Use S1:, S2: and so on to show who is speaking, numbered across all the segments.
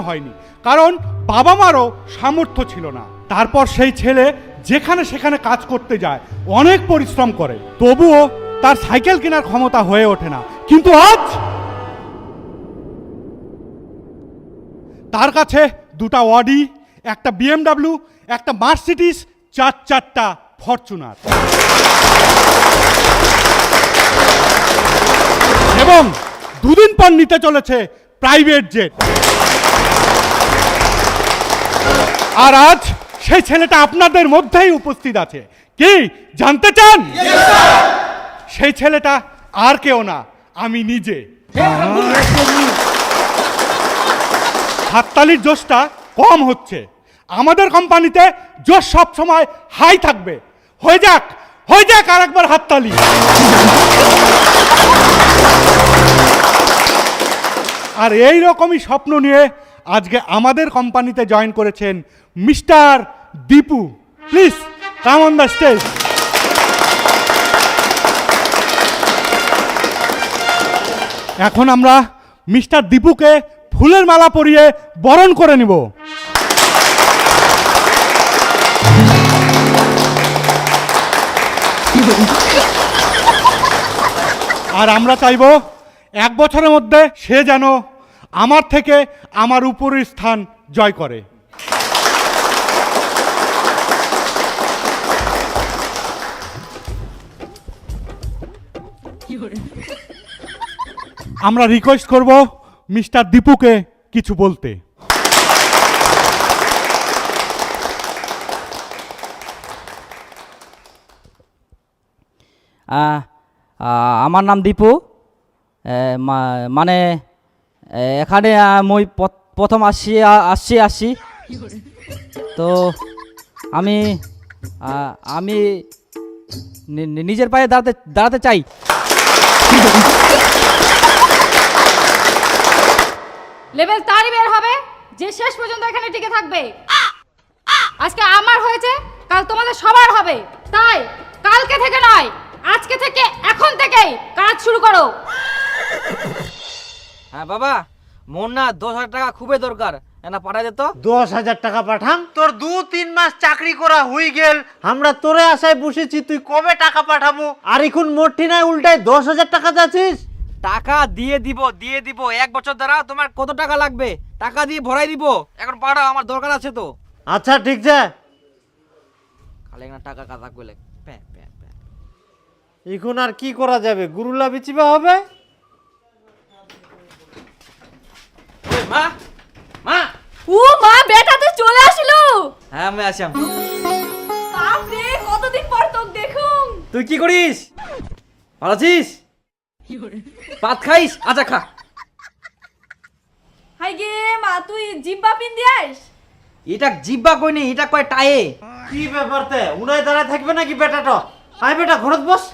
S1: পড়ানো হয়নি, কারণ বাবা মারও সামর্থ্য ছিল না। তারপর সেই ছেলে যেখানে সেখানে কাজ করতে যায়, অনেক পরিশ্রম করে, তবুও তার সাইকেল কেনার ক্ষমতা হয়ে ওঠে না। কিন্তু আজ তার কাছে দুটা অডি, একটা BMW, একটা মার্সিডিস, চারটা ফরচুনার এবং দুদিন পর নিতে চলেছে প্রাইভেট জেট। আর আজ সেই ছেলেটা আপনাদের মধ্যেই উপস্থিত আছে। কি জানতে চান? সেই ছেলেটা আর কেউ না, আমি নিজে। হাততালির জোশটা কম হচ্ছে। আমাদের কোম্পানিতে জোশ সব সময় হাই থাকবে। হয়ে যাক আর একবার হাততালি। আর এই রকমই স্বপ্ন নিয়ে আজকে আমাদের কোম্পানিতে জয়েন করেছেন mister Dipu. Please come on the stage. এখন আমরা মিস্টার দীপুকে ফুলের মালা পরিয়ে বরণ করে নিব। আর আমরা চাইব 1 বছরের মধ্যে সে যেন আমার থেকে আমার উপরের স্থান জয় করে। আমরা রিকোয়েস্ট করব মিস্টার দীপুকে কিছু বলতে।
S2: আমার নাম দীপু। মানে এখানে মই প্রথম আসছি তো আমি নিজের পায়ে দাঁড়াতে চাই।
S3: লেভেল তারই বের হবে যে শেষ পর্যন্ত এখানে টিকে থাকবে। আজকে আমার হয়েছে, কাল তোমাদের সবার হবে। তাই কালকে থেকে নয়, আজকে থেকে, এখন থেকেই কাজ শুরু করো।
S2: হ্যাঁ বাবা, মোর না 10,000 টাকা খুবই দরকার, না পাঠাই দে তো।
S4: 10,000 টাকা পাঠাম? তোর 2-3 মাস চাকরি করা হই গেল, আমরা তোরে আশায় বসেছি, তুই কবে টাকা পাঠাবো? আর এখন মোটি নাই, উল্টায় 10,000 টাকা যাচ্ছিস।
S2: টাকা দিয়ে দিব 1 বছর দ্বারা। তোমার কত টাকা লাগবে? টাকা দিয়ে ভরাই দিব, এখন পাঠাও, আমার দরকার আছে তো।
S4: আচ্ছা ঠিক আছে।
S2: খালি না টাকা কাজা কইলে
S4: এখন আর কি করা যাবে? গুরুলা বিচিবা হবে।
S2: মা মা
S3: ও মা, বেটা তো চলে আসলো।
S2: হ্যাঁ আমি আসলাম।
S3: বাপ রে, কতদিন পর তোক দেখুম।
S2: তুই কি করিস? ভালো আছিস? ভাত খাইস? আচ্ছা খা।
S3: হাই গে মা, তুই জিব্বা পিন দিয়াস?
S2: এটা জিব্বা কইনি, এটা কয় টায়ে।
S4: কি ব্যাপারতে উনাই দাঁড়ায় থাকবে নাকি বেটাটা? আয় বেটা, ঘরত বস।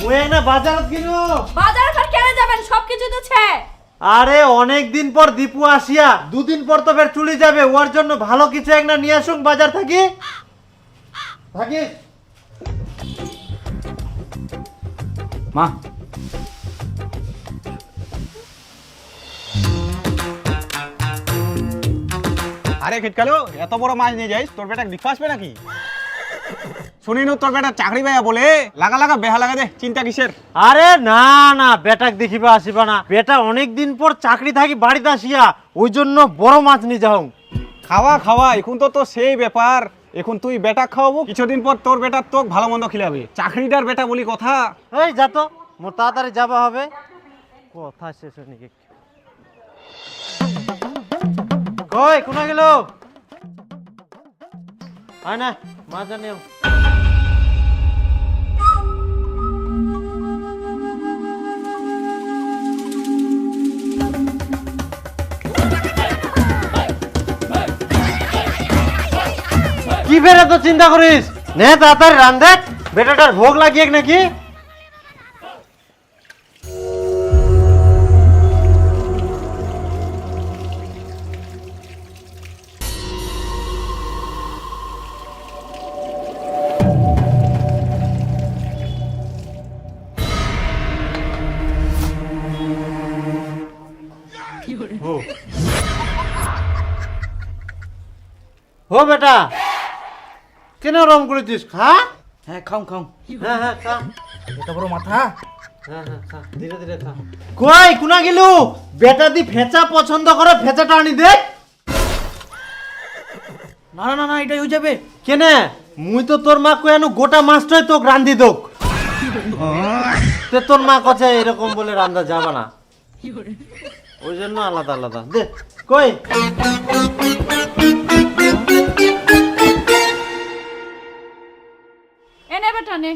S4: মুই না বাজারত কিনো।
S3: বাজার আর কেন যাবেন? সবকিছু তো ছে।
S4: আরে অনেক দিন পর দীপু আসিয়া, 2 দিন পর তো ফের চলে যাবে, ওর জন্য ভালো কিছু একটা নিয়ে আসুন বাজার থাকি। থাকিস
S2: মা
S5: আরে খিটকালো, এত বড় মাছ নিয়ে যাইস, তোর বেটা লিখা আসবে নাকি? শুনিনু তোর বেটা চাকরি পাইয়া বলে, লাগা বেহা লাগা দে, চিন্তা কিসের?
S4: আরে না না, বেটাক দেখিবা আসিবা না। বেটা অনেক দিন পর চাকরি থাকি বাড়িতে আসিয়া, ওই জন্য বড় মাছ নিয়ে যাও।
S5: খাওয়া এখন তো সেই ব্যাপার। এখন তুই বেটা খাওয়াবো, কিছুদিন পর তোর বেটা তোক ভালো মন্দ খিলাবে। চাকরিদার বেটা বলি কথা।
S4: এই যা তো, মোর তাড়াতাড়ি যাবা হবে। কথা শেষ হয়নি। কই কোনা গেল? আয় না, মাছ আনিও। কি ফের এত চিন্তা করিস? নে তাড়াতাড়ি রান্ধে, বেটাটার ভোগ লাগিয়ে নাকি। ও বেটা কেন রম করেছিস? খা।
S2: হ্যাঁ খাও খাও।
S4: হ্যাঁ হ্যাঁ খা।
S2: এত বড় মাথা।
S4: হ্যাঁ হ্যাঁ খা, ধীরে ধীরে খা। কই কুনা গেলু? বেটা দি ফেচা পছন্দ করে, ফেচাটা আনি দে।
S2: না না না না, এটাই হয়ে যাবে।
S4: কেনে মুই তো তোর মা কয়ানু গোটা মাছটাই তোক রান্ধি দোক। তে তোর মা কছে এরকম বলে রান্ধা যাবে না, ওই জন্য আলাদা আলাদা দে। কই
S3: এনে বেটা নে।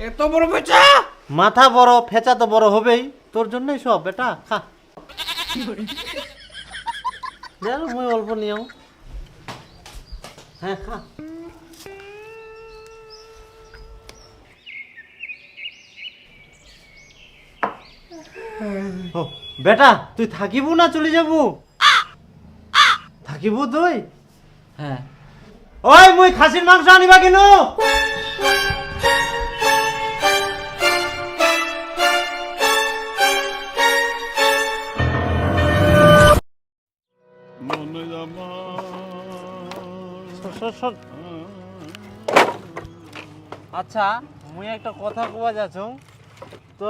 S2: এত বড় বেচা।
S4: মাথা বড়, ফেচা তো বড় হবেই, তোর জন্যই সব। বেটা খা। জানো মুই অল্প নিও। হ্যাঁ খা। ও, বেটা তুই থাকিবু না চলে যাবু? থাকিবু তুই?
S2: হ্যাঁ।
S4: ওই মুই খাসির মাংস আনিবা কিনু। আচ্ছা মুই একটা কথা কবা যাচ্ছ, তো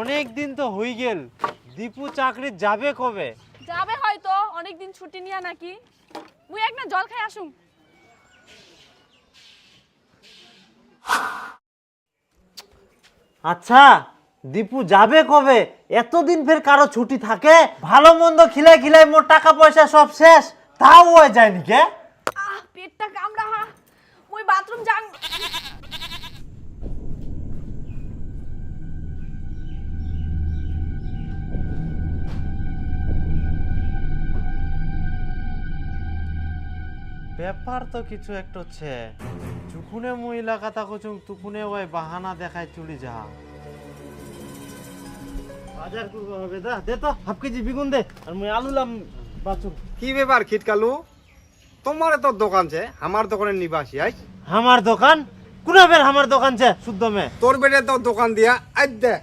S4: অনেক দিন তো হই গেল, দীপু চাকরি যাবে কবে?
S6: যাবে হয়তো অনেকদিন ছুটি নিয়া নাকি। মুই একটা জল খাই আসুম।
S4: আচ্ছা দীপু যাবে কবে? এতদিন ফের কারো ছুটি থাকে? ভালো মন্দ খিলাই খিলাই মোর টাকা পয়সা সব শেষ, তাও হয়ে যায়নি কে?
S6: পেটটা কামড়া। মুই বাথরুম যাং।
S4: ব্যাপার তো কিছু একটা হচ্ছে। যুকুনে মুই এলাকাতা কচুং তুকুনে ওই বাহানা দেখায় চলে যা। বাজার করবো হবে দা, দে তো হাফ কেজি বেগুন দে, আর মুই আলু লাম বাচুম।
S5: কি ব্যাপার খিটকালু, তোমার তো দোকান আছে, আমার দোকানে নিবাসী আই।
S4: আমার দোকান কোনা বের? আমার দোকান ছে শুদ্ধ মে।
S5: তোর বেটে তো দোকান দিয়া আজ দে।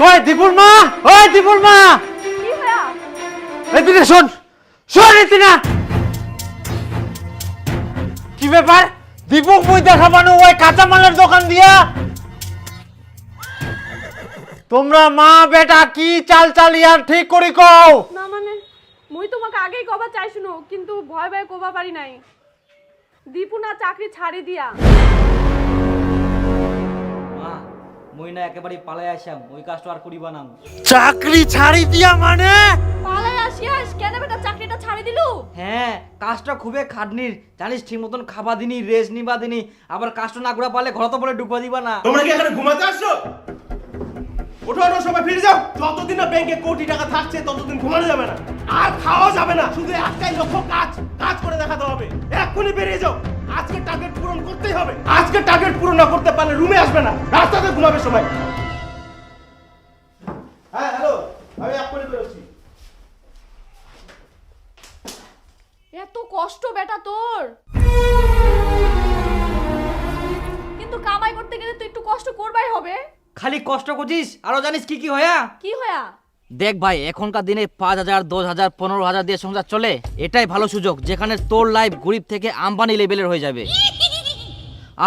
S4: কই দীপুর মা? ওই দীপুর মা,
S6: কি হয়া?
S4: এদিকে শোন, শোন এদিকে। কি ব্যাপার? দীপক মুই দেখা পানো ওই কাঁচা মালের দোকান দিয়া? তোমরা মা বেটা কি চাল চালিয়ার ঠিক করি কও।
S6: না মানে মুই তোমাকে আগেই কবা চাইছুনো, কিন্তু ভয় ভয় কবা পারি নাই। দীপু না চাকরি ছাড়ি দিয়া।
S2: মা মুই না একেবারে পালাই আসাম, ওই কাজটা আর করিবা না।
S4: চাকরি ছাড়ি দিয়া মানে?
S6: পালাই আসিয়াস কেন বেটা চাকরিটা ছাড়ি দিলু?
S2: হ্যাঁ কাজটা খুবই খাটনির, জানিস ঠিক মতন খাবা দিনি, রেস্ট নিবা দিনি, আবার কাজটা না করে পারলে ঘর তো বলে ঢুকবা দিবা না।
S7: তোমরা কি এখানে ঘুমাতে আসছো? ওঠো ওঠো সবাই ফিরে যাও। যতদিন না ব্যাংকে কোটি টাকা থাকছে ততদিন ঘুমানো যাবে না, আর খাওয়া যাবে না। শুধু একটাই লক্ষ্য, কাজ কাজ করে দেখাতে হবে। এক্ষুনি বেরিয়ে যাও, আজকে টার্গেট পূরণ করতেই হবে। আজকে টার্গেট পূরণ না করতে পারলে রুমে আসবে না, রাস্তাতে ঘুমাবে সবাই। হ্যাঁ হ্যালো, আমি এক্ষুনি বেরোচ্ছি।
S6: এত কষ্ট বেটা তোর, কিন্তু কামাই করতে গেলে তো একটু কষ্ট করবাই হবে।
S2: খালি কষ্ট করছিস, আরো জানিস কি কি হয়া?
S6: কি হয়া?
S2: দেখ ভাই এখনকার দিনে 5,000 10,000 15,000 দিয়ে সংসার চলে, এটাই ভালো সুযোগ যেখানে তোর লাইফ গরিব থেকে আম্বানি লেভেলের হয়ে যাবে।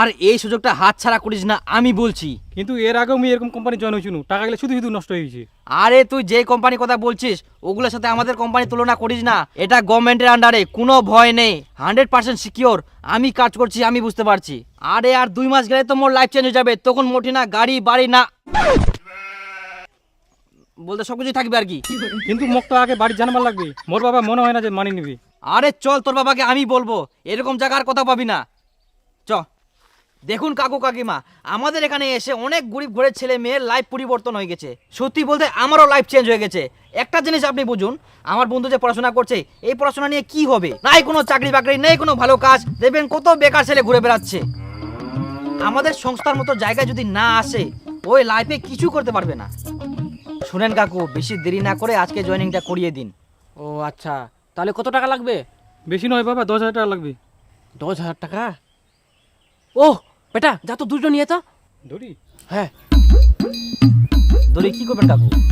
S2: আর এই সুযোগটা হাতছাড়া করিস না, আমি বলছি।
S8: কিন্তু এর আগেও আমি এরকম কোম্পানি জয়েন হয়েছিল, টাকা গেলে শুধু শুধু নষ্ট হয়েছে।
S2: আরে তুই যে কোম্পানির কথা বলছিস ওগুলোর সাথে আমাদের কোম্পানি তুলনা করিস না। এটা গভর্নমেন্টের আন্ডারে, কোনো ভয় নেই, 100% সিকিওর। আমি কাজ করছি, আমি বুঝতে পারছি। আরে আর 2 মাস গেলে তো মোর লাইফ চেঞ্জ হয়ে যাবে, তখন মোটি না গাড়ি বাড়ি না বলতে সবকিছুই থাকবে আর কি।
S8: কিন্তু মোক তো আগে বাড়ি জানবার লাগবে, মোর বাবা মনে হয় না যে মানি নিবি।
S2: আরে চল তোর বাবাকে আমি বলবো, এরকম জায়গার কথা পাবি না। চ দেখুন কাকু কাকিমা, আমাদের এখানে এসে অনেক গরিব ঘরের ছেলে মেয়ের লাইফ পরিবর্তন হয়ে গেছে। সত্যি বলতে আমারও লাইফ চেঞ্জ হয়ে গেছে। একটা জিনিস আপনি বুঝুন, আমার বন্ধু যে পড়াশোনা করছে, এই পড়াশোনা নিয়ে কি হবে? নাই কোনো চাকরি বাকরি, নেই কোনো ভালো কাজ, দেখবেন কত বেকার ছেলে ঘুরে বেড়াচ্ছে। আমাদের সংস্থার মতো জায়গায় যদি না আসে, ওই লাইফে কিছু করতে পারবে না। শুনেন কাকু, বেশি দেরি না করে আজকে জয়েনিংটা করিয়ে দিন।
S8: ও আচ্ছা,
S9: তাহলে কত টাকা লাগবে?
S8: বেশি নয় বাবা, 10,000 টাকা লাগবে।
S9: 10,000 টাকা? ও বেটা, যা তো দুটো নিয়ে তো।
S8: ধরি?
S9: হ্যাঁ।
S2: দড়ি কি করবেন কাকু?